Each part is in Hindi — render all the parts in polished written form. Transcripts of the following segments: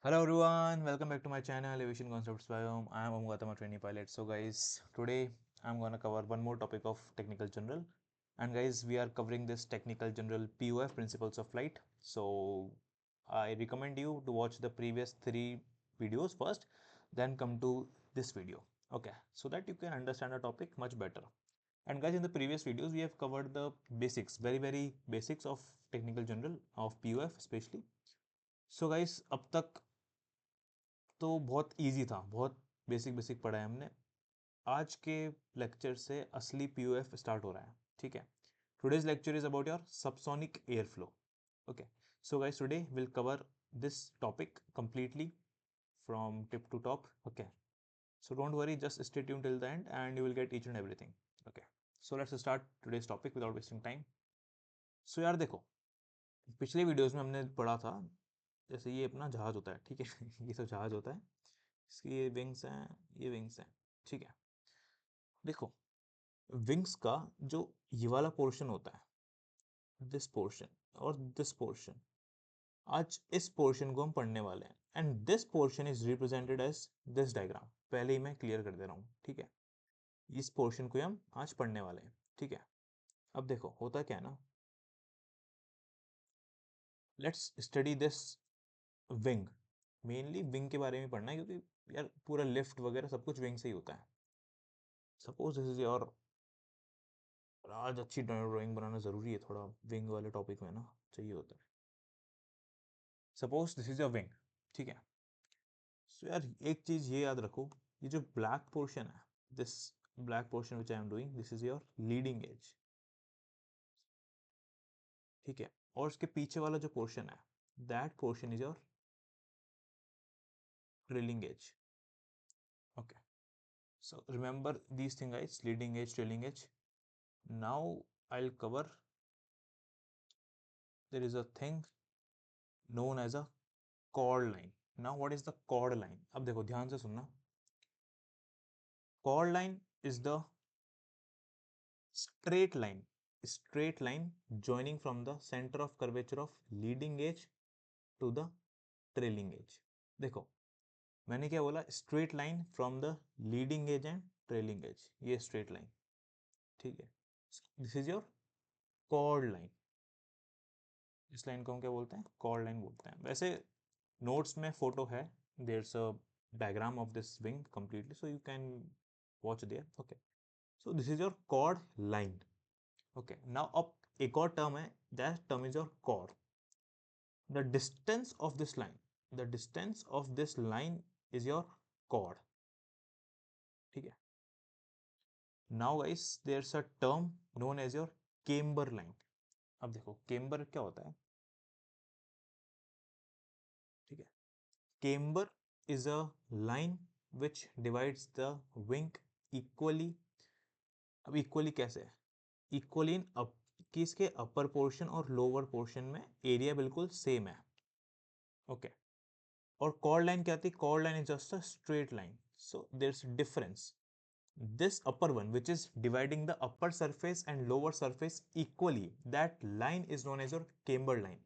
Hello everyone, welcome back to my channel Aviation Concepts Biome. I am Gautama, trainee pilot. So guys, today I'm gonna cover one more topic of technical general. And guys, we are covering this technical general POF, principles of flight. So I recommend you to watch the previous three videos first, then come to this video. Okay, so that you can understand the topic much better. And guys, in the previous videos we have covered the basics, very basics of technical general of POF especially. So guys, अब तक तो बहुत इजी था, बहुत बेसिक पढ़ा है हमने। आज के लेक्चर से असली पीओएफ स्टार्ट हो रहा है, ठीक है। Today's lecture is about your subsonic air flow. Okay, so guys today will cover this topic completely from tip to top. Okay, so don't worry, just stay tune till the end and you will get each and everything. Okay, so let's start today's topic without wasting time. So यार देखो, पिछले वीडियोस में हमने पढ़ा था, जैसे ये अपना जहाज होता है, ठीक है। ये सब जहाज होता है, इसकी ये विंग्स हैं, ये विंग्स हैं, ठीक है। देखो, विंग्स का जो ये वाला पोर्शन होता है, दिस पोर्शन और दिस पोर्शन, आज इस पोर्शन को हम पढ़ने वाले हैं। And this portion is represented as this diagram. पहले ही मैं क्लियर कर दे रहा हूँ, ठीक है। इस पोर्शन को हम आज पढ़ने वाले हैं, ठीक है। अब देखो होता क्या है ना, let's study this wing. Mainly wing के बारे में पढ़ना है, क्योंकि यार पूरा लिफ्ट वगैरह सब कुछ विंग से ही होता है। सपोज दिस इज योर, आज अच्छी ड्राइंग बनाना ज़रूरी है थोड़ा, विंग वाले टॉपिक में ना चाहिए होता है। Suppose this is a wing, ठीक है। सो यार एक चीज़ ये याद रखो, ये जो ब्लैक पोर्शन है, this black portion which I am doing, this is your leading edge, ठीक है। और उसके पीछे वाला जो पोर्शन है, that portion is your trailing as. Okay, so remember these things guys, leading edge, trailing edge. Now I'll cover, there is a thing known as a chord line. Now what is the chord line? अब देखो ध्यान से सुनना, chord line is the straight line joining from the center of curvature of leading edge to the trailing edge. देखो मैंने क्या बोला, straight line from the leading edge and trailing as, ये स्ट्रेट लाइन, ठीक है। This is your chord line. इस लाइन को हम क्या बोलते हैं, कॉर्ड लाइन बोलते हैं। वैसे नोट्स में फोटो है, there's a diagram of this wing completely, so you can watch there. Okay, so this is your chord line. Okay, now अब एक और टर्म है, that term is your chord. The distance of this line, the distance of this line is your chord, ठीक है। Now guys there's a term known as your camber line. अब देखो केम्बर क्या होता है, ठीक है। Camber is a line which divides the wing equally. अब इक्वली कैसे है, इक्वली इन अप, कि इसके अपर पोर्शन और लोअर पोर्शन में एरिया बिल्कुल सेम है। ओके, और कॉर्ड लाइन क्या थी, chord line is just a straight line, so there is difference. This upper one, which is dividing the upper surface and lower surface equally, that line is known as your camber line.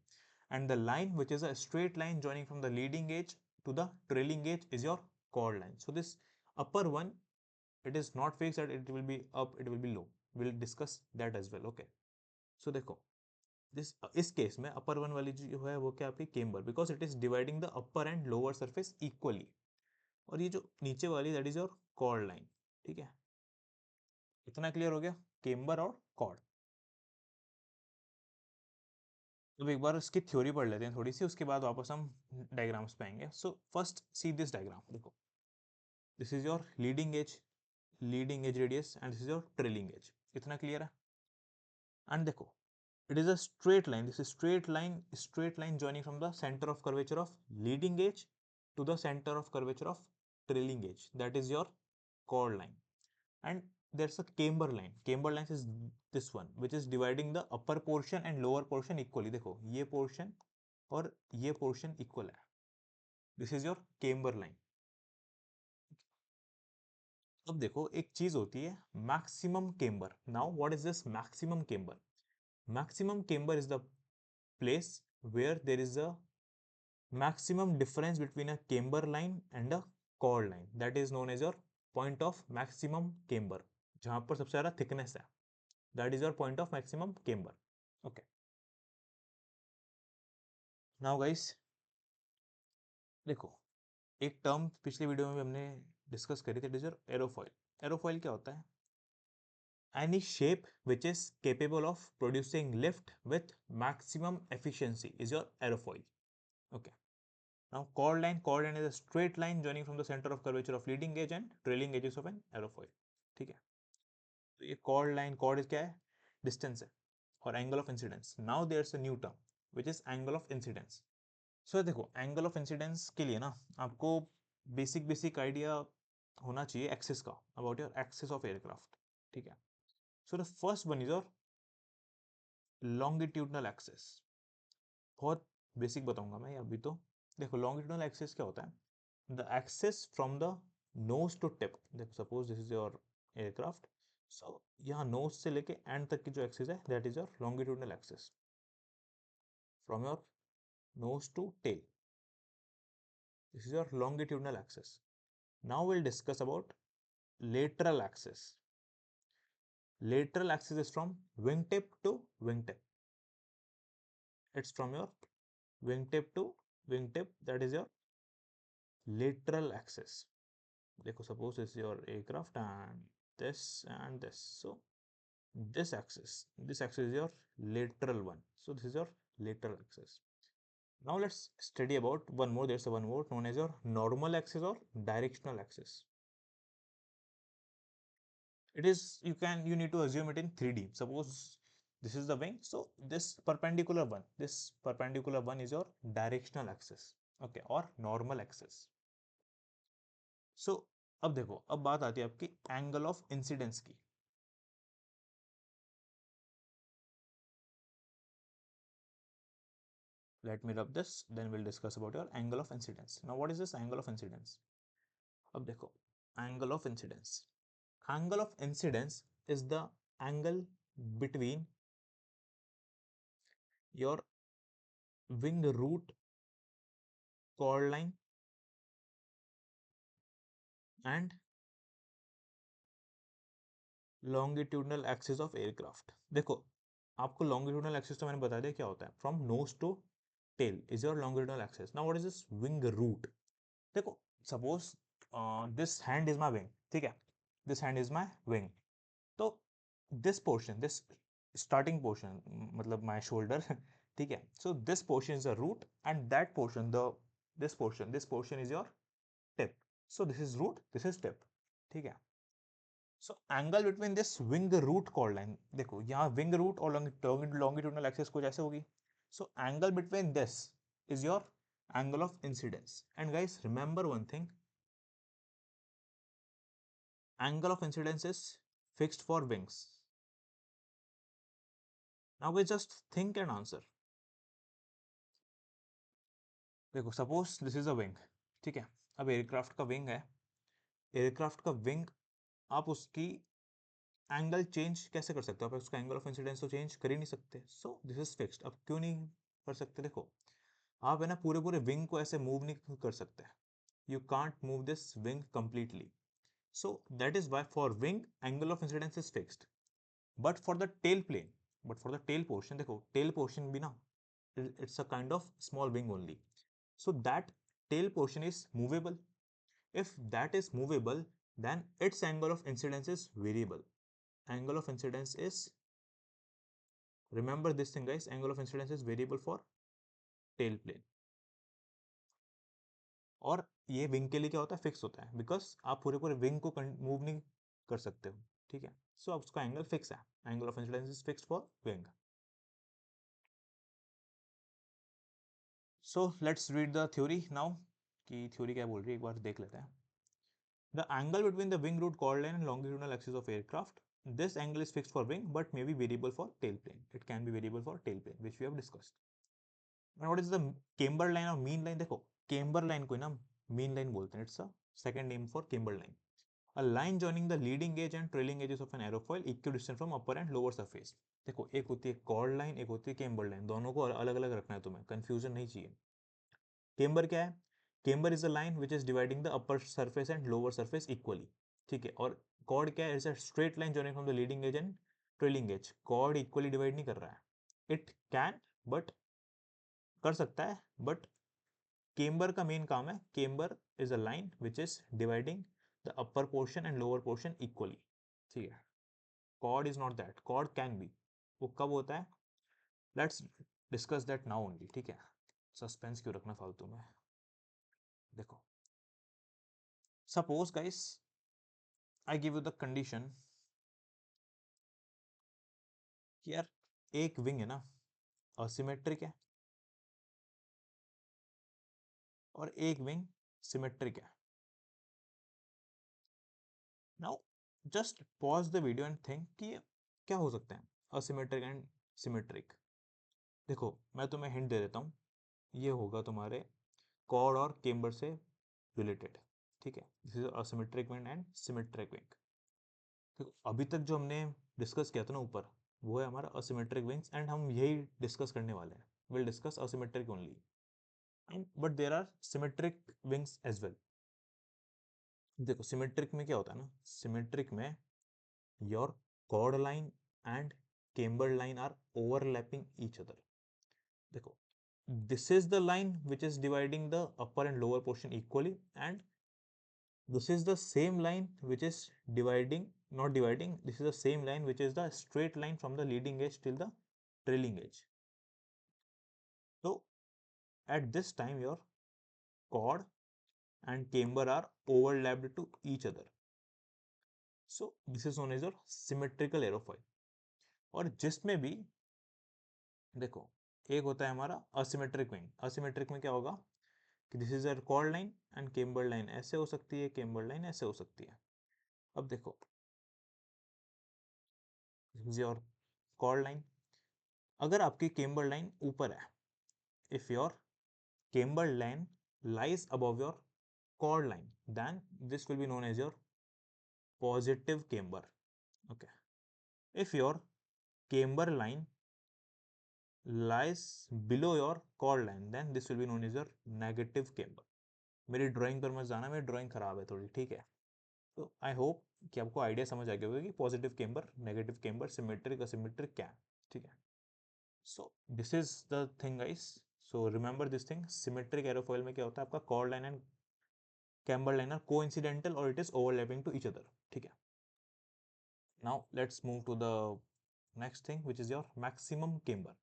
And the line which is a straight line joining from the leading edge to the trailing edge is your chord line. So this upper one, it is not fixed that it will be up, it will be low. We'll discuss that as well. Okay, so देखो this, इस केस में अपर वन वाली जो है वो क्या आपकी camber, because it is dividing the upper and lower surface equally. और ये जो नीचे वाली, that is your chord line, ठीक है। इतना क्लियर हो गया, केम्बर और कॉर्ड। अब एक बार इसकी थ्योरी पढ़ लेते हैं थोड़ी सी, उसके बाद वापस हम डायग्राम्स पे आएंगे। So first see this diagram, देखो this is your leading edge radius and this is your trailing edge. इतना क्लियर है। एंड देखो, it is a straight line, this is straight line joining from the center of curvature of leading edge to the center of curvature of trailing edge, that is your chord line. And there's a camber line is this one which is dividing the upper portion and lower portion equally। देखो ये portion और ये portion equal है, this is your camber line। अब देखो एक चीज होती है maximum camber. Now what is this maximum camber? Maximum camber is the place where there is a maximum difference between a camber line and a chord line, that is known as your point of maximum camber. जहां पर सबसे ज्यादा thickness है, that is your point of maximum camber. Okay, now guys देखो, एक टर्म पिछले वीडियो में भी हमने डिस्कस करी थी, it is your aerofoil. Aerofoil क्या होता है? Any shape which is capable of producing lift with maximum efficiency is your aerofoil. Okay. Now chord line is a straight line joining from the center of curvature of leading edge and trailing edges of an aerofoil. ठीक है, तो ये chord line, chord क्या है? Distance है, और angle of incidence. Now there's a new term which is angle of incidence. So देखो, angle of incidence के लिए ना आपको बेसिक आइडिया होना चाहिए एक्सिस का, about your axis of aircraft. ठीक है, सो the first one is your longitudinal axis. बहुत बेसिक बताऊंगा मैं अभी. तो देखो, लॉन्गिट्यूडनल एक्सिस क्या होता है? The axis from the nose to tip. देखो, suppose this is your aircraft, so यहाँ नोज से लेके एंड तक की जो एक्सिस है, that is your longitudinal axis. From your nose to tail, this is your longitudinal axis. Now we'll discuss about lateral axis. Lateral axis is from wingtip to wingtip. It's from your wingtip to wingtip, that is your lateral axis. देखो, suppose this is your aircraft and this, so this axis is your lateral one, so this is your lateral axis. Now let's study about one more. There's one more known as your normal axis or directional axis. It is, you need to assume it in 3D. Suppose this is the wing, so this perpendicular one is your directional axis, okay, or normal axis. So अब देखो, अब बात आती है आपकी एंगल ऑफ इंसिडेंस की. Let me rub this, then we'll discuss about your angle of incidence. Now what is this angle of incidence? अब देखो, angle of incidence. Angle of incidence is the angle between your wing root chord line and longitudinal axis of aircraft. देखो, आपको longitudinal axis तो मैंने बता दिया क्या होता है. From nose to tail is your longitudinal axis. Now what is this wing root? देखो, suppose this hand is my wing. ठीक है, this hand is my wing. तो this portion, this starting portion, मतलब my shoulder, ठीक है, so this portion is the root and that portion, this portion is your tip. So this is root, this is tip. ठीक है, so angle between this wing root chord line, देखो यहाँ wing root और longitudinal axis कुछ ऐसे होगी. So angle between this is your angle of incidence. And guys, remember one thing, angle of incidence is fixed for wings. Now we just think and answer. देखो, suppose this is a wing. ठीक है, अब एयरक्राफ्ट का विंग है. एयरक्राफ्ट का विंग, आप उसकी एंगल चेंज कैसे कर सकते हो? आप उसका एंगल ऑफ इंसिडेंस तो चेंज कर ही नहीं सकते. सो दिस इज फिक्स्ड. अब क्यों नहीं कर सकते? देखो, आप है ना पूरे विंग को ऐसे मूव नहीं कर सकते. You can't move this wing completely. So that is why for wing angle of incidence is fixed. But for the tail plane, but for the tail portion, देखो टेल पोर्शन भी ना, it's a kind of small wing only. So that tail portion is movable. If that is movable, then its angle of incidence is variable. Angle of incidence is, remember this thing guys, angle of incidence is variable for tail plane. और ये विंग के लिए क्या होता है? फिक्स होता है, बिकॉज आप पूरे विंग को मूव नहीं कर सकते हो. ठीक है, सो अब उसका एंगल फिक्स है. Angle of incidence is fixed for wing. So let's read the theory now, कि थ्योरी क्या बोल रही है एक बार देख लेते हैं. The angle between the wing root chord line and longitudinal axis of aircraft. This angle is fixed for wing but may be variable for tail plane. It can be variable for tail plane, which we have discussed. Now what is the camber line or mean line? देखो, camber line को ना mean line बोलते हैं. It's a second name for camber line. A line joining the leading edge and trailing edges of an aerofoil equidistant from upper and lower surface. देखो, एक होती है chord line, एक होती है camber line. दोनों को अलग अलग रखना है तुम्हें, confusion नहीं चाहिए. केम्बर क्या है? Camber is a line which is dividing the upper surface and lower surface equally, ठीक है। और कॉर्ड क्या है? It's a straight line joining from the leading edge and trailing edge. Chord equally divide नहीं कर रहा है, इट कैन बट कर सकता है, बट केम्बर का मेन काम है, camber is a line which is dividing the upper portion and lower portion equally, ठीक है। Chord is not that, chord can be. वो कब होता है? Let's discuss that now only, ठीक है। सस्पेंस क्यों रखना फालतू में। देखो, suppose guys I give you the condition कि यार एक विंग है ना, असिमेट्रिक है, और एक विंग सिमेट्रिक है। Now just pause the video and think कि क्या हो सकता है असिमेट्रिक एंड सिमेट्रिक। देखो मैं तुम्हें हिंट दे देता हूँ, ये होगा तुम्हारे कॉर्ड और केम्बर से रिलेटेड, ठीक है। This is asymmetric wing and symmetric wing. देखो अभी तक जो हमने डिस्कस किया था ना ऊपर, वो है हमारा असिमेट्रिक विंग्स, एंड हम यही डिस्कस करने वाले हैं। Will discuss asymmetric only, but there are symmetric wings as well. देखो सिमेट्रिक में क्या होता है ना, सिमेट्रिक में your chord line and camber line are overlapping each other. देखो this is the line which is dividing the upper and lower portion equally, and this is the same line which is dividing, not dividing, this is the same line which is the straight line from the leading edge till the trailing edge. So at this time your cord and camber are overlapped to each other, so this is known as your symmetrical aerofoil. और जिसमें भी देखो, एक होता है हमारा असिमेट्रिक विंग। असिमेट्रिक में क्या होगा कि this is your chord line and camber line ऐसे हो सकती है, केम्बर लाइन ऐसे हो सकती है। अब देखो योर कॉर्ड लाइन, अगर आपकी केम्बर लाइन ऊपर है, if your camber line lies above your chord line, then this will be known as your positive camber, okay. If your camber line lies below your chord line, then this will be known as your negative camber. मेरी ड्राइंग पर मत जाना, मेरी ड्राइंग खराब है थोड़ी, ठीक है। तो आई होप कि आपको आइडिया समझ आ गया होगा कि positive camber, negative camber, symmetric asymmetric क्या है, ठीक है। So this is the thing guys, so remember this thing. Symmetric aerofoil में क्या होता है, आपका chord line and camber line are coincidental और it is overlapping to each other, ठीक है। Now let's move to the next thing which is your maximum camber.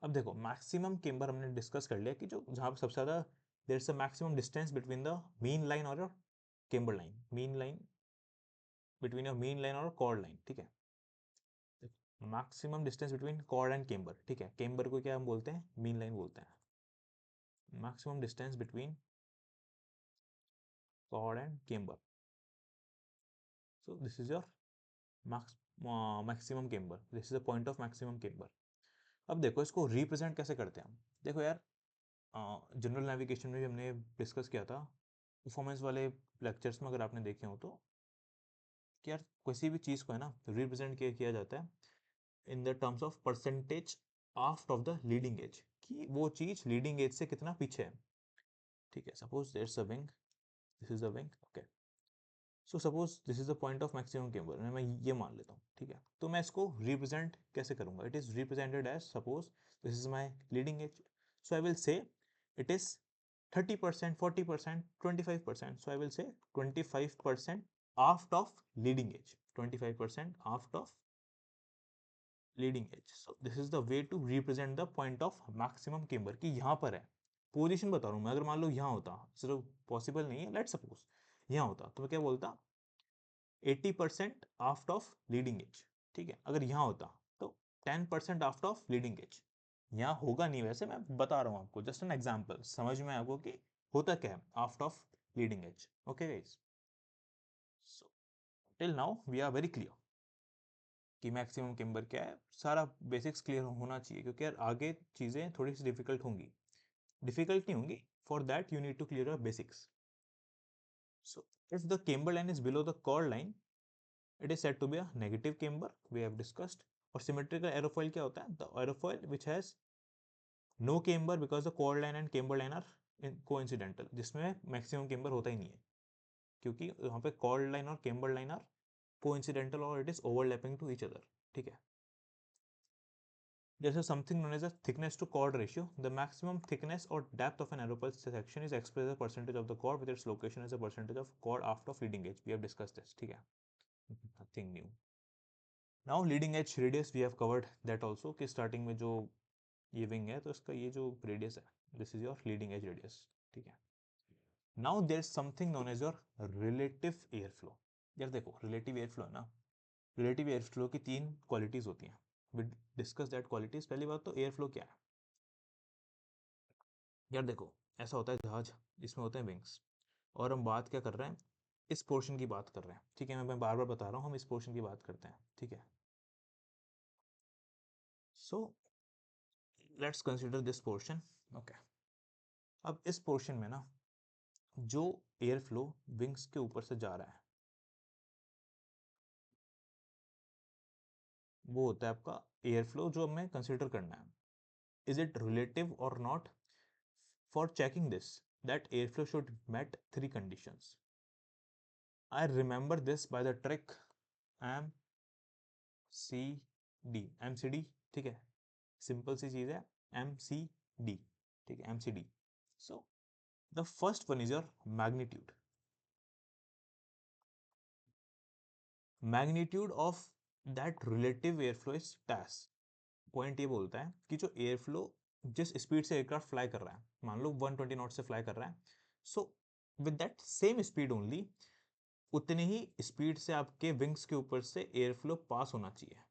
अब देखो मैक्सिमम केम्बर हमने डिस्कस कर लिया कि जो जहाँ पर सबसे ज़्यादा there is a maximum distance between the mean line और your camber line, mean line between your mean line और कॉर्ड लाइन, ठीक है। Maximum distance between chord and camber, ठीक है। केम्बर को क्या हम बोलते हैं? मीन लाइन बोलते हैं। Maximum distance between chord and camber, so this is your maximum camber, this is the point of maximum camber. अब देखो इसको रिप्रेजेंट कैसे करते हैं हम। देखो यार जनरल नेविगेशन में भी हमने डिस्कस किया था, परफॉर्मेंस वाले लेक्चर्स में अगर आपने देखे हो तो, कि यार किसी भी चीज़ को है ना रिप्रेजेंट किया जाता है in the terms of percentage aft of the leading edge, कि वो चीज़ लीडिंग एज से कितना पीछे है, ठीक है। Suppose there is a wing, this is a wing, okay. So suppose this is the point of maximum camber, मैं ये मान लेता हूँ, ठीक है। तो मैं इसको रिप्रेजेंट कैसे करूँगा? It is represented as, suppose this is my leading edge, so I will say it is 30%, 40%, 25%, so I will say 25% aft of leading edge, 25% aft of leading edge. So this is the way to represent the point of maximum camber कि यहाँ पर है। पोजीशन बता रहा हूँ मैं, अगर मान लो यहाँ होता, सिर्फ पॉसिबल नहीं है, लेट सपोज यहाँ होता तो मैं क्या बोलता, 80% आफ्ट ऑफ लीडिंग एज, ठीक है। अगर यहाँ होता तो 10% आफ्ट ऑफ लीडिंग एज। यहाँ होगा नहीं, वैसे मैं बता रहा हूँ आपको, जस्ट एन एग्जाम्पल, समझ में आपको कि होता क्या है aft of leading edge, okay guys. So till now we are very clear कि मैक्सिमम केम्बर क्या है, सारा बेसिक्स क्लियर होना चाहिए, क्योंकि यार आगे चीज़ें थोड़ी सी डिफिकल्ट होंगी, डिफिकल्ट नहीं होंगी, for that you need to clear your basics. So if the camber line is below the chord line, it is said to be a negative camber, we have discussed. और symmetrical aerofoil क्या होता है? The aerofoil which has no camber because the chord line and camber line are coincidental, जिसमें मैक्सिमम केम्बर होता ही नहीं है, क्योंकि यहाँ पे कॉर्ड लाइन और केम्बर लाइन आर कोइंसिडेंटल और it is overlapping to each other, ठीक है। There's something known as a thickness to chord ratio. The maximum thickness or depth of an aeropulse section is expressed as a percentage of the chord with its location as a percentage of chord aft of leading edge. We have discussed this, ठीक है, nothing new. Now leading edge radius we have covered that also कि starting में जो ये wing है तो इसका ये जो radius है, this is your leading edge radius, ठीक है। Now there is something known as your relative airflow. यार देखो relative airflow है ना, relative airflow की तीन qualities होती हैं. We discuss that qualities. पहली बात तो airflow क्या है यार, देखो ऐसा होता है जहाज जिसमें होते हैं विंग्स, और हम बात क्या कर रहे हैं, इस पोर्शन की बात कर रहे हैं, ठीक है, मैं बार बार बता रहा हूँ, हम इस पोर्शन की बात करते हैं, ठीक है। So let's consider this portion, okay. अब इस पोर्शन में ना जो एयर फ्लो विंग्स के ऊपर से जा रहा है वो होता है आपका एयर फ्लो, जो हमें कंसिडर करना है, इज इट रिलेटिव और नॉट। For checking this, that air flow should met three conditions. I remember this by the trick M C D, M C D, ठीक है, सिंपल सी चीज है, एम सी डी, ठीक है, M C D. So the first one is your magnitude, magnitude of that relative airflow is TAS. Point ये बोलता है कि जो एयरफ्लो जिस स्पीड से एयरक्राफ्ट फ्लाई कर रहा है, मान लो 120 नॉट से फ्लाई कर रहा है, so with that same speed only, उतनी ही स्पीड से आपके विंग्स के ऊपर से एयरफ्लो पास होना चाहिए,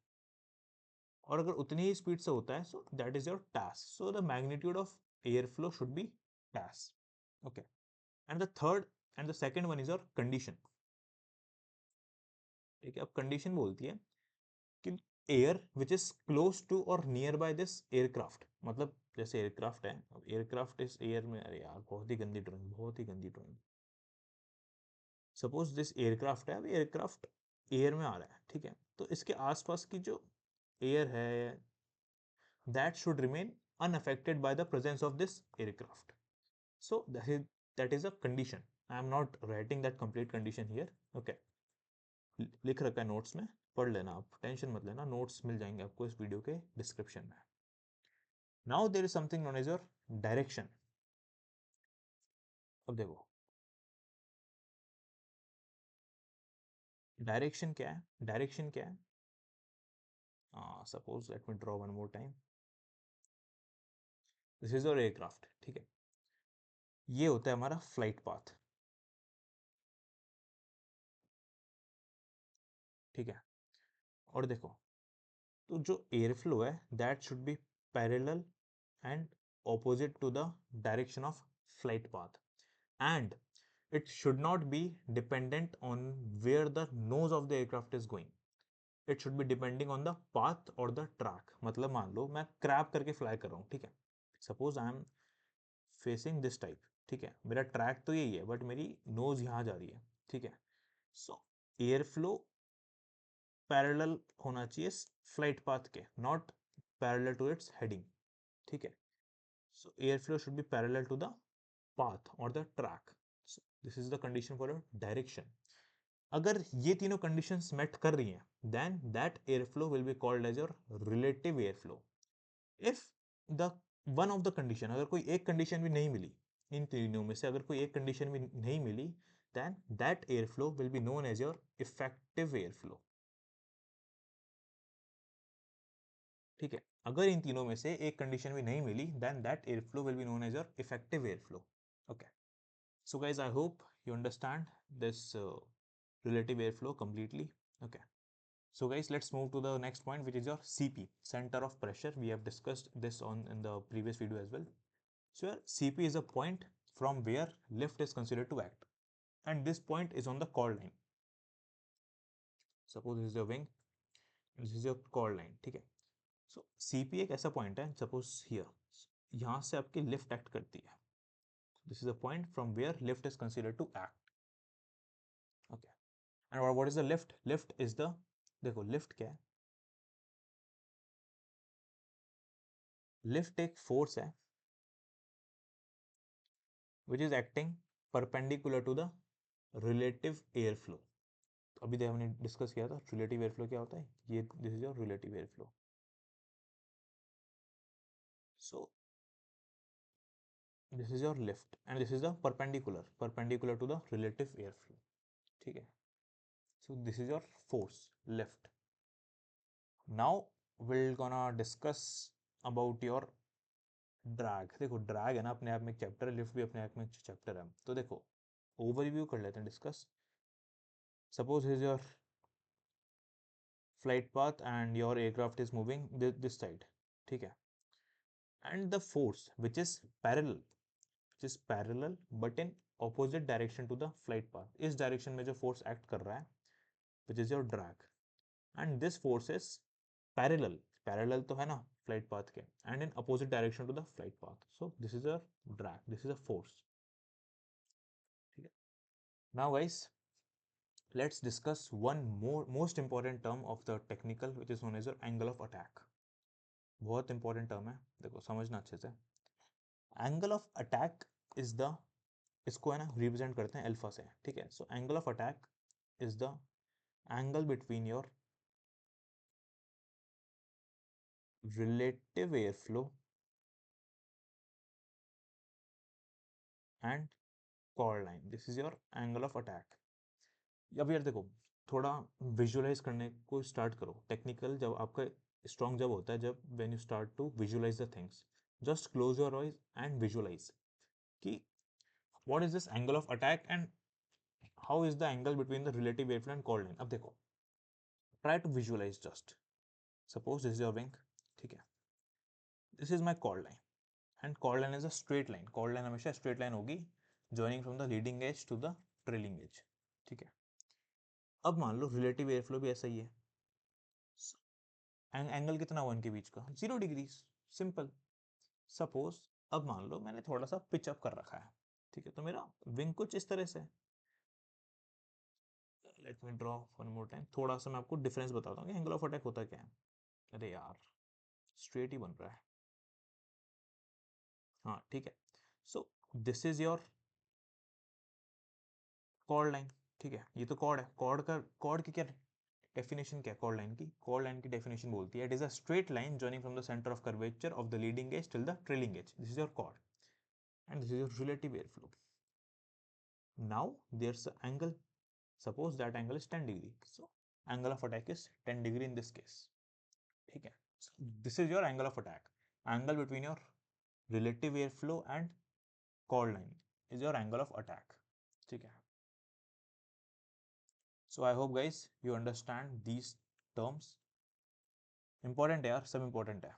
और अगर उतनी ही स्पीड से होता है so that is your TAS. So the magnitude of airflow should be TAS, okay. And the third and the second one is your condition, ठीक है। अब कंडीशन बोलती है कि air which is close to और नियर बाय दिस एयरक्राफ्ट, मतलब जैसे एयरक्राफ्ट है, अब एयरक्राफ्ट इस एयर में, अरे यार बहुत ही गंदी ड्राइंग, बहुत ही गंदी ड्राइंग। सपोज दिस एयरक्राफ्ट है, अब एयरक्राफ्ट एयर में आ रहा है, ठीक है, तो इसके आसपास की जो एयर है that should remain unaffected by the presence of this aircraft. So that is a condition. I am not writing that complete condition here, okay. लिख रखा है नोट्स में, पढ़ लेना आप, टेंशन मत लेना, नोट्स मिल जाएंगे आपको इस वीडियो के डिस्क्रिप्शन में। Now there is something known as your direction. अब देखो डायरेक्शन क्या है, डायरेक्शन क्या है, suppose let me draw one more time, this is your aircraft, ठीक है, ये होता है हमारा फ्लाइट पाथ, ठीक है। और देखो तो जो एयर फ्लो है that should be parallel and opposite to the direction of flight path, and it should not be dependent on where the nose of the aircraft is going. It should be depending on the path or the track. मतलब मान लो मैं क्रैप करके फ्लाई कर रहा हूँ, ठीक है, suppose I am facing this type, ठीक है, मेरा ट्रैक तो यही है बट मेरी नोज यहाँ जा रही है, ठीक है। सो एयर फ्लो पैरेलल होना चाहिए फ्लाइट पाथ के, not parallel to its heading, ठीक है। So airflow should be parallel to the path or the track. So this is the condition for a direction. अगर ये तीनों conditions met कर रही हैं, then that airflow will be called as your relative airflow. If the one of the condition, अगर कोई एक condition भी नहीं मिली, इन तीनों में से अगर कोई एक condition भी नहीं मिली, then that airflow will be known as your effective airflow. ठीक है, अगर इन तीनों में से एक कंडीशन भी नहीं मिली then that airflow will be known as your effective airflow, okay. So guys, I hope you understand this relative airflow completely, okay. So guys, let's move to the next point, which is your CP, center of pressure. We have discussed this on in the previous video as well. So your CP is a point from where lift is considered to act, and this point is on the chord line. Suppose this is your wing, this is your chord line, ठीक है। सो CP एक ऐसा पॉइंट है, सपोज हियर, यहाँ से आपकी लिफ्ट एक्ट करती है, this is a point from where lift is considered to act, okay. And what is the lift, lift is the, देखो लिफ्ट क्या है, लिफ्ट एक फोर्स है which is acting perpendicular to the relative air flow. अभी तक हमने डिस्कस किया था रिलेटिव एयर फ्लो क्या होता है, ये this is your relative air flow. So this is your lift and this is the perpendicular to the relative air flow, ठीक है। So this is your force lift. Now will gonna discuss about your drag. देखो ड्रैग है ना अपने आप में एक चैप्टर है, लिफ्ट भी अपने आप में एक चैप्टर है। तो देखो ओवरव्यू कर लेते हैं, discuss. Suppose is your flight path and your aircraft is moving this side, ठीक है। And the force which is parallel but in opposite direction to the flight path, इस डायरेक्शन में जो फोर्स एक्ट कर रहा है which is your drag. And this force is parallel तो है ना फ्लाइट पाथ के, and in opposite direction to the flight path, so this is a drag, this is a force, ठीक है। Now guys let's discuss one most important term of the technical which is known as your angle of attack। बहुत इंपॉर्टेंट टर्म है, देखो समझना अच्छे से। Angle of attack is the, इसको है ना रिप्रेजेंट करते हैं अल्फा से, ठीक है। So angle of attack is the angle between your relative air flow and chord line, this is your angle of attack. अब यार देखो थोड़ा विजुअलाइज करने को स्टार्ट करो। टेक्निकल जब आपका स्ट्रॉन्ग जब होता है, जब when you start to visualise the things, just close your eyes and visualise कि what is this angle of attack and how is the angle between the relative wavefront and chord line. अब देखो try to visualise, just suppose this is your wing, ठीक है। This is my chord line and chord line is a straight line. Chord line हमेशा स्ट्रेट लाइन होगी joining from the leading edge to the trailing edge, ठीक है। अब मान लो रिलेटिव एयर फ्लो भी ऐसा ही है। एंगल कितना हुआ इनके बीच का, 0 डिग्री, सिंपल। सपोज अब मान लो मैंने थोड़ा सा पिच अप कर रखा है, ठीक है। तो मेरा विंग कुछ इस तरह से, late me draw one more time, थोड़ा सा मैं आपको डिफरेंस बताता हूँ कि एंगल ऑफ अटैक होता क्या है। अरे यार स्ट्रेट ही बन रहा है, हाँ ठीक है। So this is your chord line, ठीक है। ये तो कॉर्ड है, कॉर्ड की क्या डेफिनेशन क्या है कॉर्ड लाइन की? कॉर्ड लाइन की डेफिनेशन बोलती है it is a straight line joining from the centre of curvature of the leading edge till the trailing edge, this is your chord and this is your relative airflow. Now there's an angle, suppose that angle is 10 degree, so angle of attack is 10 degree in this case, ठीक है। So this is your angle of attack, angle between your relative airflow and chord line is your angle of attack, ठीक है। So I hope guys you understand these terms, important है यार, सब important है।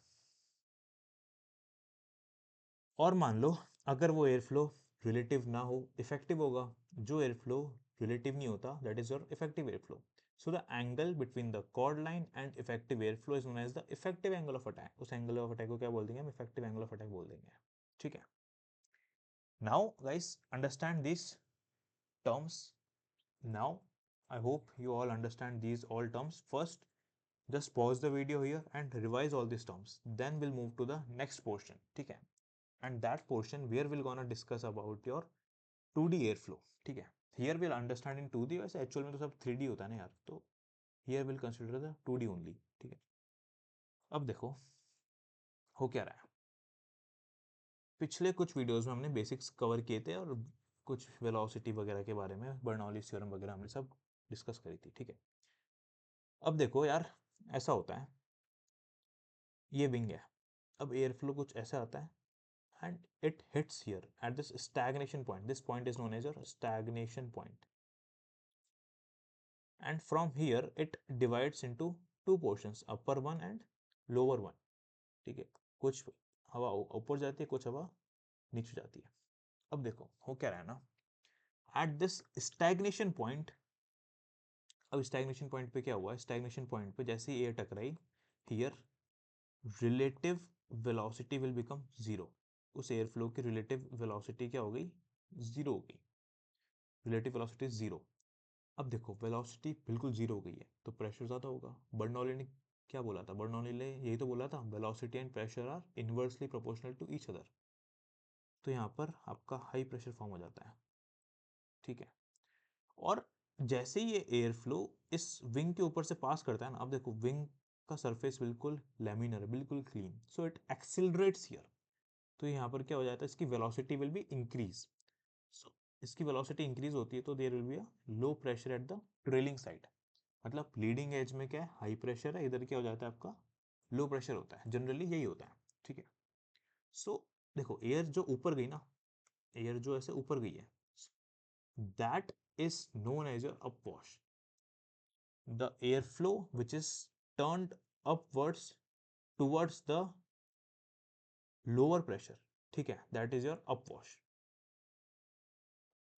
और मान लो अगर वो एयर फ्लो रिलेटिव ना हो, इफेक्टिव होगा। जो एयर फ्लो रिलेटिव नहीं होता that is your effective air flow. So the angle between the chord line and effective air flow is known as the effective angle of attack. उस एंगल ऑफ अटैक को क्या बोल देंगे हम? इफेक्टिव एंगल ऑफ अटैक बोल देंगे, ठीक है। Now guys understand this terms. Now I hope you all understand these all terms. First, just pause the video here and revise all these terms. Then we'll move to the next portion. ठीक है? And that portion where we're gonna discuss about your 2D airflow. ठीक है? Here we'll understand in 2D, वैसे actual में तो सब 3D होता है ना यार, तो here we'll consider the 2D only. ठीक है? अब देखो हो क्या रहा है। पिछले कुछ वीडियोस में हमने बेसिक्स कवर किए थे और कुछ वेलोसिटी वगैरह के बारे में, बर्नौलीज थ्योरम वगैरह हमने सब डिस्कस करी थी, ठीक है। अब देखो यार ऐसा होता है, ये विंग है, अब एयर फ्लो कुछ ऐसा आता है and it hits here at this stagnation point. This point is known as your stagnation point, and from here it divides into two portions, upper one and lower one, ठीक है। कुछ हवा ऊपर जाती है, कुछ हवा नीचे जाती है। अब देखो हो क्या रहा है ना, at this stagnation point, अब स्टैग्नेशन पॉइंट पे क्या हुआ है? स्टैग्नेशन पॉइंट पे जैसे ही एयर टकराई, here relative velocity will become zero. उस एयर फ्लो की रिलेटिव वेलोसिटी क्या हो गई? जीरो हो गई, रिलेटिव वेलोसिटी जीरो। अब देखो वेलोसिटी बिल्कुल जीरो हो गई है तो प्रेशर ज़्यादा होगा। बर्नौली ने क्या बोला था? बर्नौली ने यही तो बोला था, velocity and pressure are inversely proportional to each other. तो यहाँ पर आपका हाई प्रेशर फॉर्म हो जाता है, ठीक है। और जैसे ही ये एयर फ्लो इस विंग के ऊपर से पास करता है ना, अब देखो विंग का सरफेस बिल्कुल लैमिनर है, बिल्कुल clean, so it accelerates here. तो यहाँ पर क्या हो जाता है, इसकी वेलोसिटी विल बी इंक्रीज। सो इसकी वेलोसिटी इंक्रीज होती है तो there will be a low pressure at the trailing side. मतलब लीडिंग एज में क्या है, हाई प्रेशर है, इधर क्या हो जाता है आपका लो प्रेशर होता है, जनरली यही होता है, ठीक है। सो देखो एयर जो ऊपर गई ना, एयर जो ऐसे ऊपर गई है, that is known as your upwash. The airflow which is turned upwards towards the lower pressure, ठीक है, that is your upwash.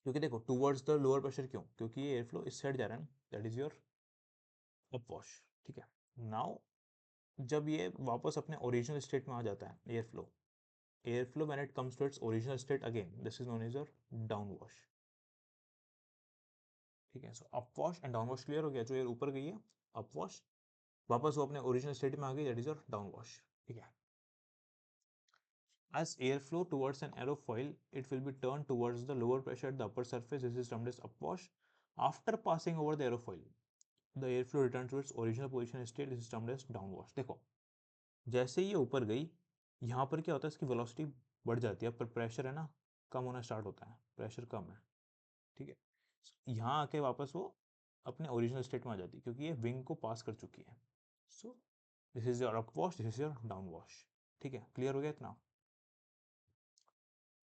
क्योंकि देखो towards the lower pressure क्यों, क्योंकि ये एयरफ्लो इस साइड जा रहा है ना, that is your upwash, ठीक है। now जब ये वापस अपने ओरिजिनल स्टेट में आ जाता है airflow when it comes to its original state again, this is known as your downwash, ठीक है। सो अपवॉश एंड डाउनवॉश क्लियर हो गया, जो एयर ऊपर गई है अपवॉश, वापस वो अपने ओरिजिनल स्टेट में आ गई, दैट इज योर डाउनवॉश, ठीक है। As airflow towards an aerofoil, it will be turned towards the lower pressure at the upper surface. This is termed as upwash. After passing over the aerofoil, the airflow returns to its original position state. This is termed as downwash. देखो जैसे ही ये ऊपर गई, यहाँ पर क्या होता है, इसकी वेलोसिटी बढ़ जाती है, पर प्रेशर है ना कम होना स्टार्ट होता है, प्रेशर कम है, ठीक है। यहाँ आके वापस वो अपने ओरिजिनल स्टेट में आ जाती है क्योंकि ये विंग को पास कर चुकी है। So this is your upwash, this is your downwash, ठीक है। क्लियर हो गया इतना।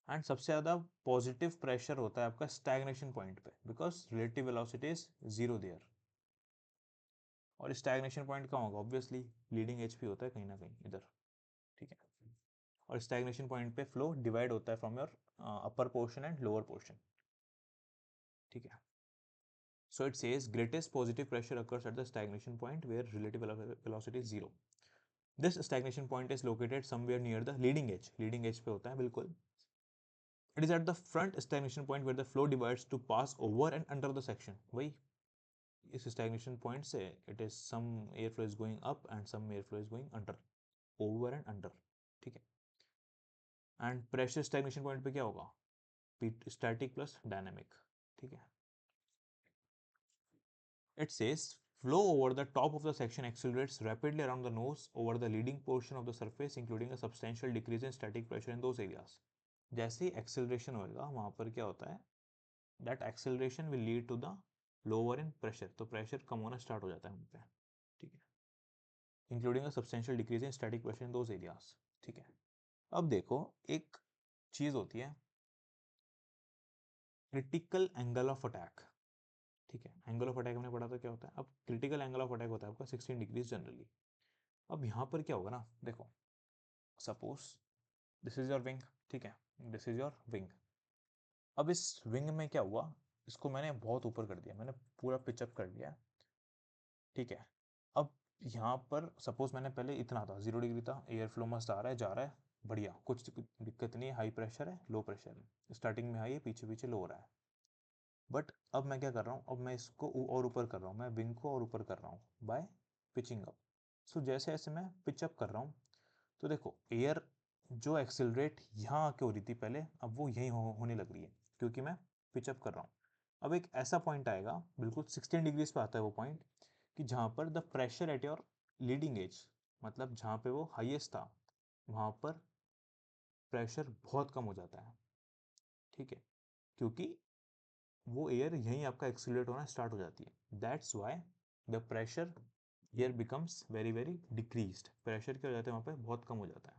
एंड सबसे ज़्यादा पॉजिटिव प्रेशर होता है आपका स्टैग्नेशन पॉइंट पे, because relative velocity is zero there. और स्टैग्नेशन पॉइंट कहाँ होगा, ऑब्वियसली लीडिंग एज पे होता है कहीं ना कहीं इधर, ठीक है। और स्टैग्नेशन पॉइंट पे फ्लो डिवाइड होता है from your upper portion and lower portion, ठीक है। So it says greatest positive pressure occurs at the stagnation point where relative velocity is zero. This stagnation point is located somewhere near the leading edge. Leading edge पे होता है बिल्कुल. It is at the front stagnation point where the flow divides to pass over and under the section. वही इस stagnation point से it is some airflow is going up and some airflow is going under, over and under, ठीक है। And pressure stagnation point पे क्या होगा, static plus dynamic, ठीक है। It says flow over the top of the section accelerates rapidly around the nose over the leading portion of the surface, including a substantial decrease in static pressure in those areas. जैसे ही एक्सेलरेशन होएगा वहां पर क्या होता है, that acceleration will lead to the lower in pressure, तो प्रेशर कम होना स्टार्ट हो जाता है वहाँ पे, ठीक है। Including a substantial decrease in static pressure in those areas, ठीक है। अब देखो एक चीज होती है क्रिटिकल एंगल ऑफ अटैक, ठीक है। एंगल ऑफ अटैक हमने पढ़ा था क्या होता है, अब क्रिटिकल एंगल ऑफ अटैक होता है आपका 16 डिग्रीज जनरली। अब यहाँ पर क्या होगा ना, देखो suppose this is your wing, ठीक है, दिस इज योर विंग। अब इस विंग में क्या हुआ, इसको मैंने बहुत ऊपर कर दिया, मैंने पूरा पिचअप कर दिया, ठीक है। अब यहाँ पर सपोज मैंने पहले इतना था 0 डिग्री था, एयर फ्लो मस्त आ रहा है जा रहा है बढ़िया, कुछ दिक्कत नहीं है, हाई प्रेशर है लो प्रेशर है, स्टार्टिंग में हाई है पीछे पीछे लो हो रहा है। बट अब मैं क्या कर रहा हूँ, अब मैं इसको और ऊपर कर रहा हूँ, मैं विंग को और ऊपर कर रहा हूँ बाय पिचिंग अप। सो जैसे जैसे मैं पिचअप कर रहा हूँ तो देखो एयर जो एक्सिलरेट यहाँ आके हो रही थी पहले, अब वो यहीं होने लग रही है क्योंकि मैं पिचअप कर रहा हूँ। अब एक ऐसा पॉइंट आएगा बिल्कुल 16 डिग्रीज पे आता है वो पॉइंट, कि जहाँ पर the pressure at your leading as, मतलब जहाँ पे वो हाईएस्ट था वहाँ पर प्रेशर बहुत कम हो जाता है, ठीक है। क्योंकि वो एयर यहीं आपका एक्सीलरेट होना स्टार्ट हो जाती है, that's why the pressure air becomes very very decreased, pressure क्या हो जाता है वहाँ पे बहुत कम हो जाता है।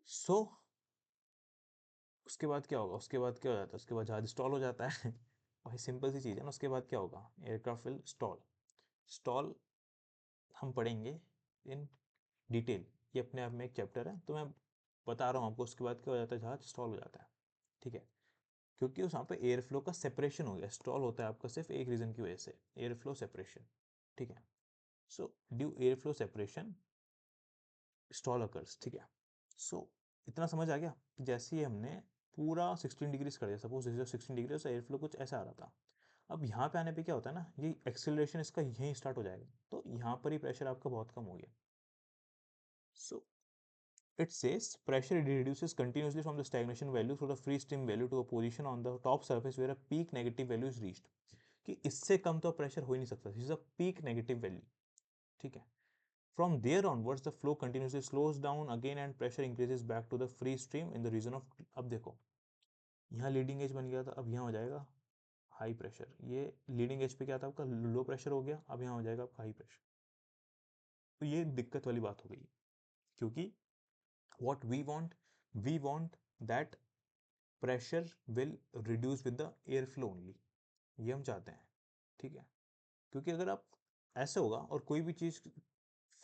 सो उसके बाद क्या होगा, उसके बाद क्या हो जाता है, उसके बाद जहाज स्टॉल हो जाता है भाई सिंपल सी चीज़ है ना। उसके बाद क्या होगा, एयरक्राफ्ट विल स्टॉल। स्टॉल हम पढ़ेंगे इन डिटेल, ये अपने आप में एक चैप्टर है, तो मैं बता रहा हूँ आपको उसके बाद क्या हो जाता है, जहाज स्टॉल हो जाता है, ठीक है। क्योंकि उस वहाँ पे एयर फ्लो का सेपरेशन हो गया, स्टॉल होता है आपका सिर्फ एक रीज़न की वजह से, एयर फ्लो सेपरेशन, ठीक है। So due air flow separation stall occurs, ठीक है। सो इतना समझ आ गया कि जैसे ही हमने पूरा 16 डिग्रीज कर दिया, सपोज 16 डिग्री से एयर फ्लो कुछ ऐसा आ रहा था, अब यहाँ पे आने पे क्या होता है ना, ये एक्सेलरेशन इसका यहीं स्टार्ट हो जाएगा, तो यहाँ पर ही प्रेशर आपका बहुत कम हो गया। सो It says pressure reduces continuously from the stagnation value through the free stream value to a position on the top surface where a peak negative value is reached. कि इससे कम तो प्रेशर हो ही नहीं सकता, this is a peak negative value, ठीक है. From there onwards the flow continuously slows down again and pressure increases back to the free stream in the region of. अब देखो यहाँ लीडिंग एज बन गया था, अब यहाँ हो जाएगा हाई प्रेशर. ये लीडिंग एज पे क्या था आपका, लो प्रेशर हो गया, अब यहाँ हो जाएगा आपका हाई प्रेशर. तो ये दिक्कत वाली बात हो गई, क्योंकि what we want that pressure will reduce with the air flow only, ये हम चाहते हैं, ठीक है. क्योंकि अगर आप ऐसे होगा और कोई भी चीज़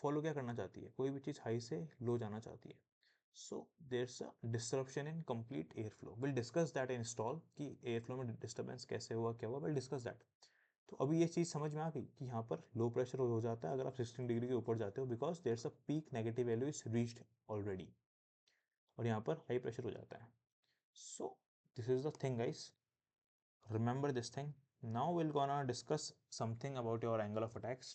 फॉलो क्या करना चाहती है, कोई भी चीज़ हाई से लो जाना चाहती है, so there's a disruption in complete air flow. Will discuss that in stall कि एयर फ्लो में डिस्टर्बेंस कैसे हुआ, क्या हुआ, विल डिस्कस दैट. तो अभी ये चीज़ समझ में आ गई कि यहाँ पर लो प्रेशर हो जाता है अगर आप 16 डिग्री के ऊपर जाते हो, because there's a peak negative value is reached already, और यहाँ पर हाई प्रेशर हो जाता है. So this is the thing guys, remember this thing. Now we're gonna discuss something about your angle of attacks,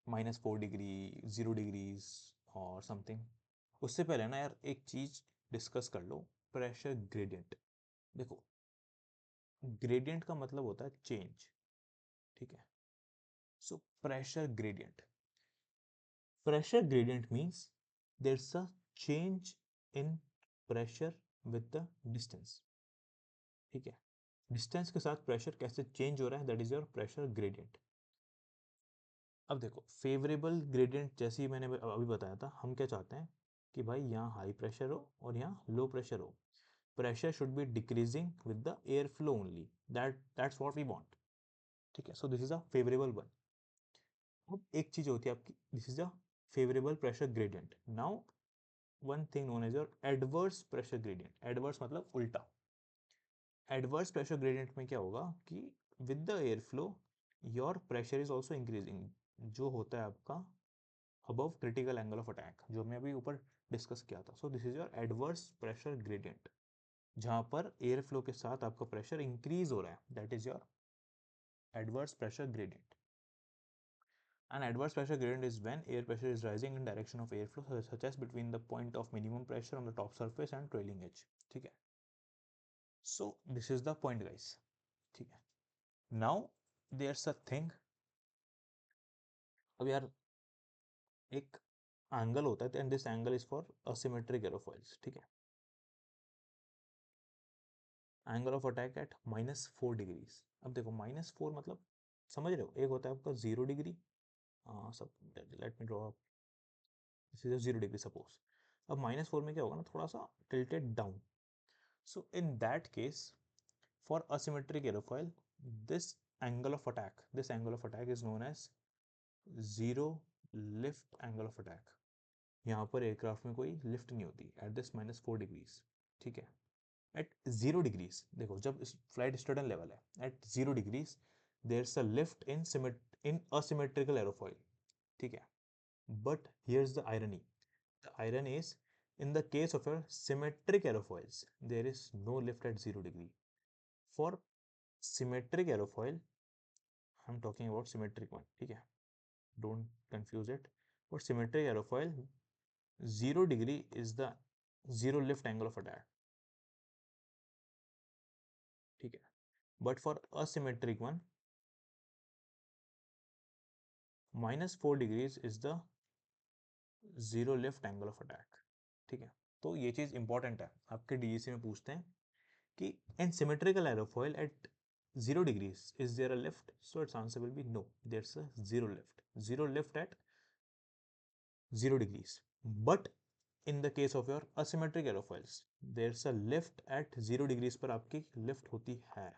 -4 degree, 0 degrees और समथिंग. उससे पहले ना यार एक चीज डिस्कस कर लो, प्रेशर ग्रेडियंट. देखो ग्रेडियंट का मतलब होता है चेंज, ठीक है. So pressure gradient means there's a change in pressure with the distance, ठीक है. डिस्टेंस के साथ प्रेशर कैसे चेंज हो रहा है, that is your pressure gradient. अब देखो फेवरेबल ग्रेडियंट जैसे ही मैंने अभी बताया था, हम क्या चाहते हैं कि भाई यहाँ हाई प्रेशर हो और यहाँ लो प्रेशर हो. Pressure should be decreasing with the air flow only, that's what we want, ठीक है. So this is a favourable one. अब एक चीज होती है आपकी, this is a favourable pressure gradient. Now one thing known as your adverse pressure gradient. Adverse मतलब उल्टा. एडवर्स प्रेशर ग्रेडियंट में क्या होगा कि with the air flow your pressure is also increasing, जो होता है आपका above critical angle of attack, जो हमने अभी ऊपर डिस्कस किया था. सो this is your adverse pressure gradient, जहां पर एयर फ्लो के साथ आपका प्रेशर इंक्रीज हो रहा है, that is your adverse pressure gradient. An adverse pressure gradient is when air pressure is rising in direction of airflow, such as between the point of minimum pressure on the top surface and trailing edge, ठीक है. So this is the point guys, ठीक है. Now there's a thing, अब यार एक एंगल होता है and this angle is for asymmetric aerofoils, ठीक है. Angle of attack at -4 degrees. अब देखो -4 मतलब समझ रहे हो, एक होता है आपका 0 डिग्री, सब let me draw, this is 0 degree suppose. अब -4 में क्या होगा ना, थोड़ा सा tilted down. So in that case for asymmetric aerofoil this angle of attack is known as zero lift angle of attack. यहाँ पर एयरक्राफ्ट में कोई लिफ्ट नहीं होती एट दिस -4 डिग्रीज, ठीक है. एट 0 डिग्रीज देखो, जब फ्लाइट स्टर्डन लेवल है, at 0 degrees there's a lift in asymmetrical aerofoil, ठीक है. But here's the irony, the iron is in the case of your symmetric aerofoils there is no lift at 0 degree. For symmetric aerofoil I'm talking about symmetric one, ठीक है, don't confuse it. For symmetric aerofoil 0 degree is the zero lift angle of attack, ठीक है. But for asymmetric one -4 degrees is the zero lift angle of attack, ठीक है. तो ये चीज इंपॉर्टेंट है, आपके डीजीसी में पूछते हैं कि in symmetrical aerofoil at 0 degrees is there a lift, so its answer will be no, there's a zero lift at 0 degrees. But in the case of your asymmetric aerofoils there's a lift at 0 degrees पर आपकी लिफ्ट होती है,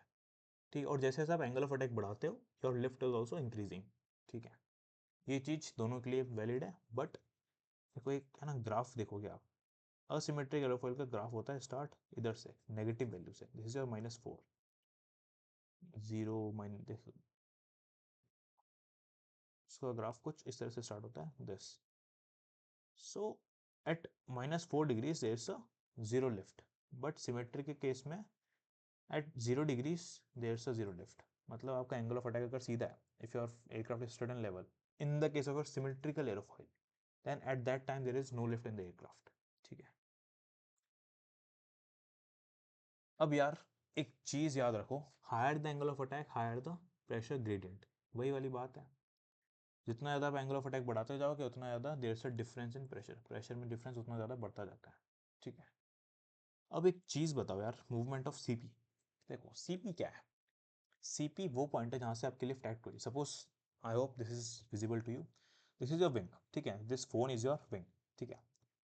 ठीक. और जैसे जैसे आप एंगल ऑफ अटैक बढ़ाते हो your lift is also increasing, ठीक है. ये चीज दोनों के लिए वैलिड है. बट देखो एक है ना ग्राफ देखोगे आप, असिमेट्रिक एरोफॉइल का ग्राफ होता है स्टार्ट इधर से नेगेटिव वैल्यू से, दिस इज योर -4 0 माइनस, इसका ग्राफ कुछ इस तरह से स्टार्ट होता है this. So at -4 degrees there is a zero lift, but symmetric के केस में at 0 degrees there is a zero lift. मतलब आपका एंगल ऑफ अटैक अगर सीधा है, if your aircraft is certain level, in the case of a symmetrical aerofoil then at that time there is no lift in the aircraft, अब यार एक चीज याद रखो, higher the angle of attack higher the pressure gradient, वही वाली बात है। जितना ज़्यादा आप एंगल ऑफ अटैक बढ़ाते जाओगे उतना ज़्यादा देर से डिफरेंस इन प्रेशर, प्रेशर में डिफरेंस उतना ज़्यादा बढ़ता जाता है। ठीक है, अब एक चीज़ बताओ यार, मूवमेंट ऑफ सीपी। देखो सीपी क्या है, सीपी वो पॉइंट है जहाँ से आपके लिफ्ट एक्ट हुई। Suppose, I hope this is visible to you, this is your wing, ठीक है, this phone is your wing, ठीक है।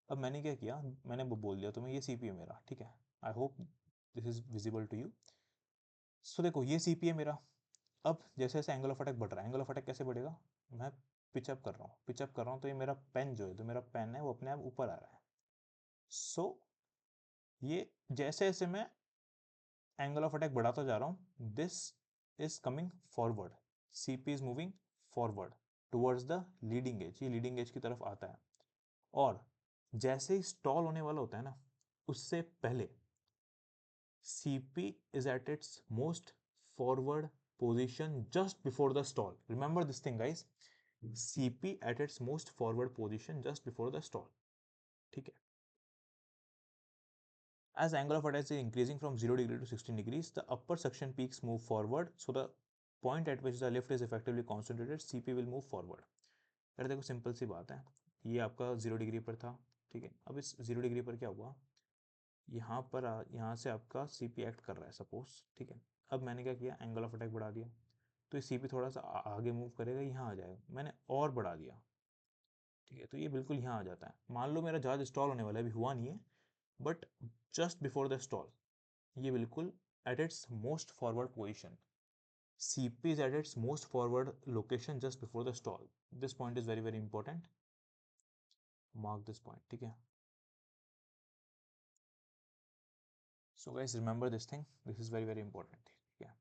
अब मैंने क्या किया, मैंने वो बोल दिया तुम्हें ये सीपी है मेरा, ठीक है, I hope this is visible to you. So देखो ये सीपी है मेरा। अब जैसे जैसे एंगल ऑफ अटैक बढ़ रहा है, एंगल ऑफ अटैक कैसे बढ़ेगा, मैं पिचअप कर रहा हूँ, पिचअप कर रहा हूँ तो ये मेरा पेन जो है, तो मेरा पेन है वो अपने आप ऊपर आ रहा है। सो ये जैसे जैसे मैं एंगल ऑफ अटैक बढ़ाता जा रहा हूँ, this is coming forward, CP is moving forward towards the leading as, ये लीडिंग एज की तरफ आता है। और जैसे ही स्टॉल होने वाला होता है ना, उससे पहले CP is at its most forward position just before the stall. Remember this thing, guys. CP at its most forward position just before the stall. ठीक है. As angle of attack is increasing from 0 degree to 16 degrees, the upper section peaks move forward. So the point at which the lift is effectively concentrated, CP will move forward. यार देखो सिंपल सी बात है, ये आपका 0 डिग्री पर था, ठीक है। अब इस 0 डिग्री पर क्या हुआ, यहाँ पर यहाँ से आपका सीपी एक्ट कर रहा है सपोज, ठीक है। अब मैंने क्या किया, एंगल ऑफ अटैक बढ़ा दिया, तो ये सीपी थोड़ा सा आगे मूव करेगा, यहाँ आ जाएगा, मैंने और बढ़ा दिया, ठीक है, तो ये बिल्कुल यहाँ आ जाता है। मान लो मेरा जहाज स्टॉल होने वाला है, अभी हुआ नहीं है, but just before the stall ये बिल्कुल at its most forward position, CP is at its most forward location just before the stall. This point is very very important. Mark this point, ठीक है। So guys remember this thing. This is very very important. Yeah.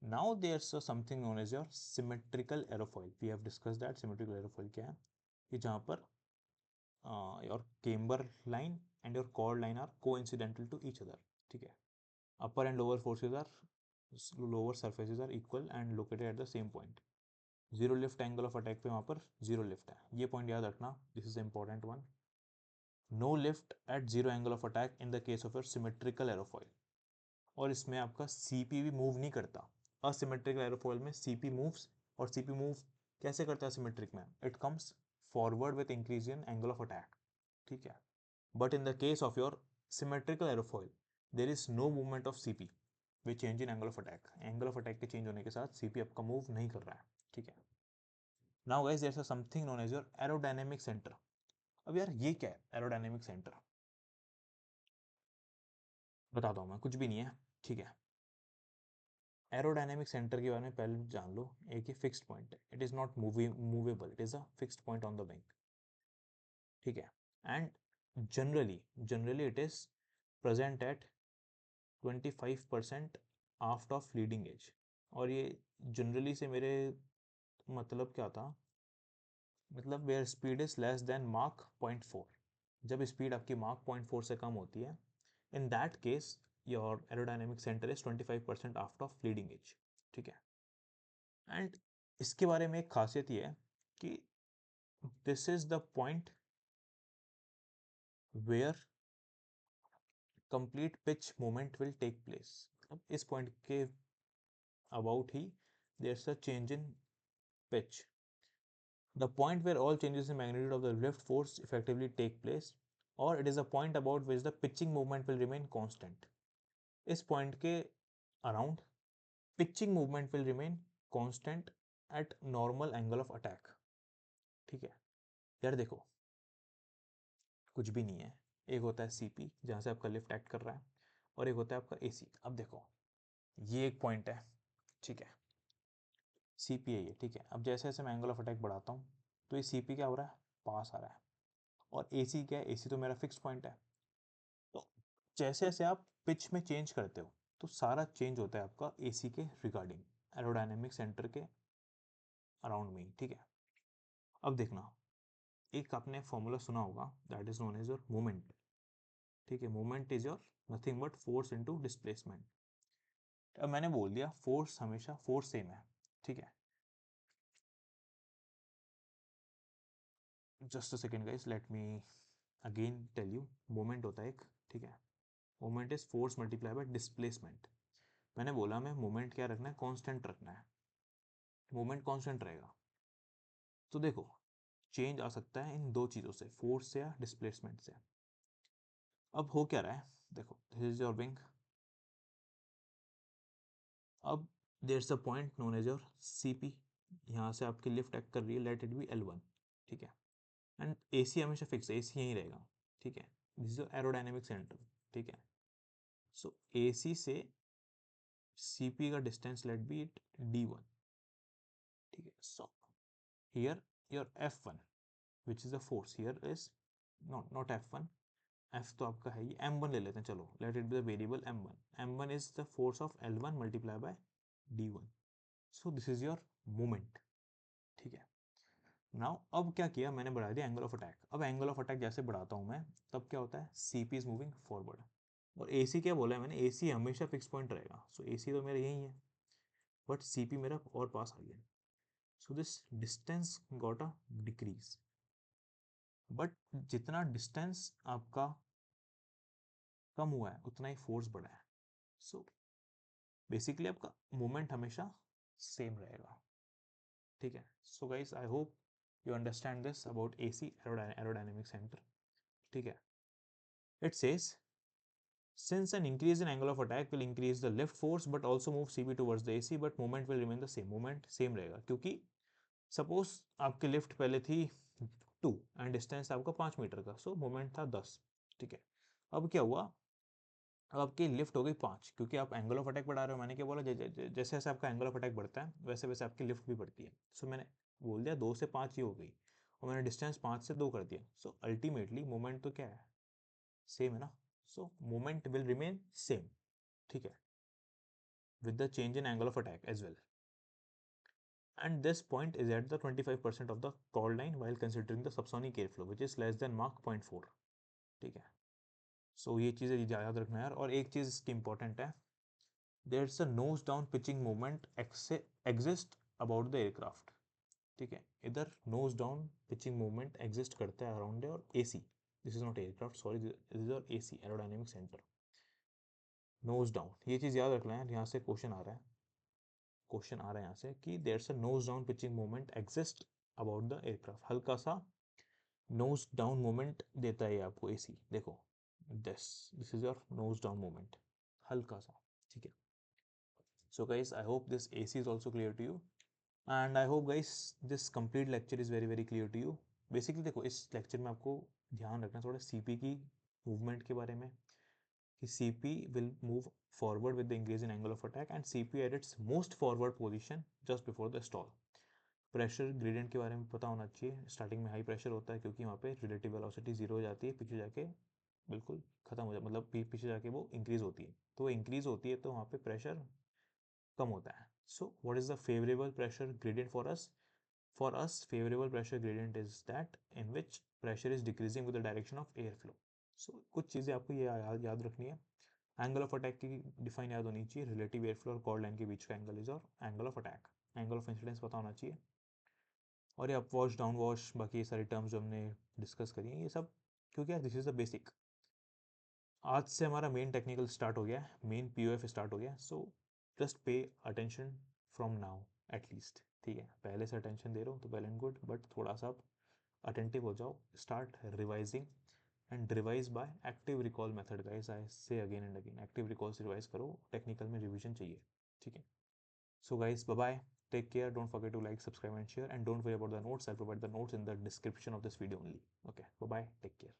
Now there's something known as your symmetrical aerofoil. We have discussed that symmetrical aerofoil क्या है, कि जहाँ पर your camber line and your chord line are coincidental to each other, ठीक है। Upper and lower forces are, lower surfaces are equal and located at the same point. Zero lift angle of attack पे वहाँ पर जीरो लिफ्ट है, ये पॉइंट याद रखना, this is important one. No lift at zero angle of attack in the case of your symmetrical aerofoil. और इसमें आपका सीपी भी मूव नहीं करता, असिमेट्रिकल एरोफॉइल में सीपी मूव्स। और सीपी मूव कैसे करता है सिमेट्रिक में, it comes forward with increase in angle of attack, ठीक है। But in the case of your symmetrical aerofoil there is no movement of CP which change in angle of attack, angle of attack के चेंज होने के साथ सीपी आपका मूव नहीं कर रहा है, ठीक है। Now guys there is something known as your aerodynamic centre. अब यार ये क्या है एरोडायनेमिक सेंटर, बताता हूँ मैं, कुछ भी नहीं है, ठीक है। एरोडायनेमिक सेंटर के बारे में पहले जान लो, एक ही फिक्स्ड पॉइंट है, it is not movable, it is a fixed point on the wing, ठीक है। And generally it is present at 25% aft of leading edge. और ये जनरली से मेरे मतलब क्या था, मतलब where speed is less than मार्क 0.4, जब स्पीड आपकी मार्क 0.4 से कम होती है, in that case your aerodynamic centre is 25% aft of leading edge, ठीक है। एंड इसके बारे में एक खासियत ये है कि this is the point where complete pitch movement will take place. अब इस पॉइंट के अबाउट ही there a change in pitch, the point where all changes in magnitude of the lift force effectively take place, or it is a point about which the pitching movement will remain constant. इस पॉइंट के around pitching movement will remain constant eight normal angle of attack, ठीक है। यार देखो कुछ भी नहीं है, एक होता है सीपी जहाँ से आपका लिफ्ट एक्ट कर रहा है, और एक होता है आपका एसी। अब देखो ये एक पॉइंट है, ठीक है, सीपी है ये, ठीक है। अब जैसे जैसे मैं एंगल ऑफ अटैक बढ़ाता हूँ तो ये सीपी क्या हो रहा है, पास आ रहा है। और एसी क्या है, एसी तो मेरा फिक्स पॉइंट है। तो जैसे जैसे आप पिच में चेंज करते हो तो सारा चेंज होता है आपका एसी के रिगार्डिंग, एरोडायनेमिक सेंटर के अराउंड में ही, ठीक है। अब देखना, एक आपने फॉर्मूला सुना होगा, that is known as your moment, ठीक है। Moment is your nothing but force into displacement. अब मैंने बोल दिया फोर्स हमेशा फोर्स सेम है, ठीक है। Just a second guys, let me again tell you, moment होता है एक, ठीक है, moment is force multiply by displacement. मैंने बोला मैं मोमेंट क्या रखना है, कांस्टेंट रखना है, मोमेंट कांस्टेंट रहेगा। तो देखो चेंज आ सकता है इन दो चीज़ों से, फोर्स से या डिस्प्लेसमेंट से। अब हो क्या रहा है, देखो दिस इज योर विंग, अब there is a point known as your CP, यहाँ से आपकी लिफ्ट एक्ट कर रही है, लेट इट बी L1, ठीक है, एंड AC हमेशा फिक्स है, AC यहीं रहेगा, ठीक है, this is your aerodynamic centre, ठीक है। सो AC से CP का distance let be it D1, ठीक है। So here your F1 which is the force here is not F1, F तो आपका है, ये M1 ले लेते हैं, चलो let it be the variable M1, M1 is the force of L1 multiply by D1, so this is your moment, ठीक है। नाउ अब क्या किया मैंने, बढ़ा दिया एंगल ऑफ अटैक। अब एंगल ऑफ अटैक जैसे बढ़ाता हूं मैं, तब क्या होता है, CP इज मूविंग फॉरवर्ड। और AC क्या बोला है मैंने, AC हमेशा फिक्स पॉइंट रहेगा, सो AC तो मेरा यही है, बट CP मेरा और पास आ गया, so this distance got a decrease. But जितना डिस्टेंस आपका कम हुआ है उतना ही फोर्स बढ़ा है, सो बेसिकली आपका मोमेंट हमेशा सेम रहेगा, ठीक है। So guys I hope you understand this about AC aerodynamic centre, ठीक है। It says since an increase in angle of attack will increase the lift force but also move CP towards the AC, but moment will remain the same, moment same रहेगा, क्योंकि सपोज आपकी लिफ्ट पहले थी 2 एंड डिस्टेंस आपका 5 मीटर का, सो मोमेंट था 10, ठीक है। अब क्या हुआ, अब आपकी लिफ्ट हो गई 5, क्योंकि आप एंगल ऑफ अटैक बढ़ा रहे हो, मैंने क्या बोला, जैसे जैसे आपका एंगल ऑफ अटैक बढ़ता है वैसे वैसे आपकी लिफ्ट भी बढ़ती है, सो मैंने बोल दिया 2 से 5 ही हो गई, और मैंने डिस्टेंस 5 से 2 कर दिया, सो अल्टीमेटली मोमेंट तो क्या है, सेम है ना, सो मोमेंट विल रिमेन सेम, ठीक है, with the change in angle of attack as well. And this point is at the 25% of the call line while considering the subsonic airflow, which is less than Mach 0.4, ठीक है। सो ये चीज़ें याद रखना है यार। और एक चीज़ इसकी इंपॉर्टेंट है, there is a nose down pitching movement exist about the aircraft, ठीक है। इधर nose down pitching movement exist करता है around our AC, this is not aircraft sorry, this is our AC aerodynamic centre, nose down, ये चीज़ याद रखना है, यहाँ से क्वेश्चन आ रहा है, क्वेश्चन आ रहा है यहाँ से कि there a nose down pitching moment exist about the aircraft, हल्का सा नोज डाउन मोमेंट देता है आपको AC, देखो this this is your nose down moment, हल्का सा, ठीक है। So guys I hope this AC is also clear to you, and I hope guys this complete lecture is very very clear to you. Basically देखो इस लेक्चर में आपको ध्यान रखना थोड़ा CP की मूवमेंट के बारे में, कि CP will move forward with the increase in angle of attack and CP at its most forward position just before the stall। Pressure gradient के बारे में पता होना चाहिए, स्टार्टिंग में हाई प्रेशर होता है क्योंकि वहाँ पे रिलेटिव वेलोसिटी जीरो हो जाती है, पीछे जाके बिल्कुल खत्म हो जाए, मतलब पीछे जाके वो इंक्रीज होती है, तो वो इंक्रीज होती है तो वहाँ पे प्रेशर कम होता है। So what is the favourable pressure gradient for us, for us favorable pressure gradient is that in which pressure is decreasing with the direction of air flow। so कुछ चीज़ें आपको ये याद रखनी है, एंगल ऑफ अटैक की डिफाइन याद होनी चाहिए, रिलेटिव एयर फ्लो और कॉर्ड लाइन के बीच का एंगल इज और angle of attack, angle of incidence पता होना चाहिए, और ये अप वॉश डाउन वॉश बाकी ये सारी टर्म्स जो हमने डिस्कस करी हैं ये सब, क्योंकि यार दिस इज द बेसिक। आज से हमारा मेन टेक्निकल स्टार्ट हो गया है, मेन POF स्टार्ट हो गया, so just pay attention from now at least, ठीक है। पहले से अटेंशन दे रहा हूँ तो वेल एंड गुड, बट थोड़ा सा अटेंटिव हो जाओ, start revising and revise by active recall method guys, I say again and again active recall से रिवाइज करो, टेक्निकल में रिविजन चाहिए, ठीक है। So guys bye bye, take care, don't forget to like, subscribe and share, and don't worry about the notes, I'll provide the notes in the description of this video only, okay, bye bye, take care।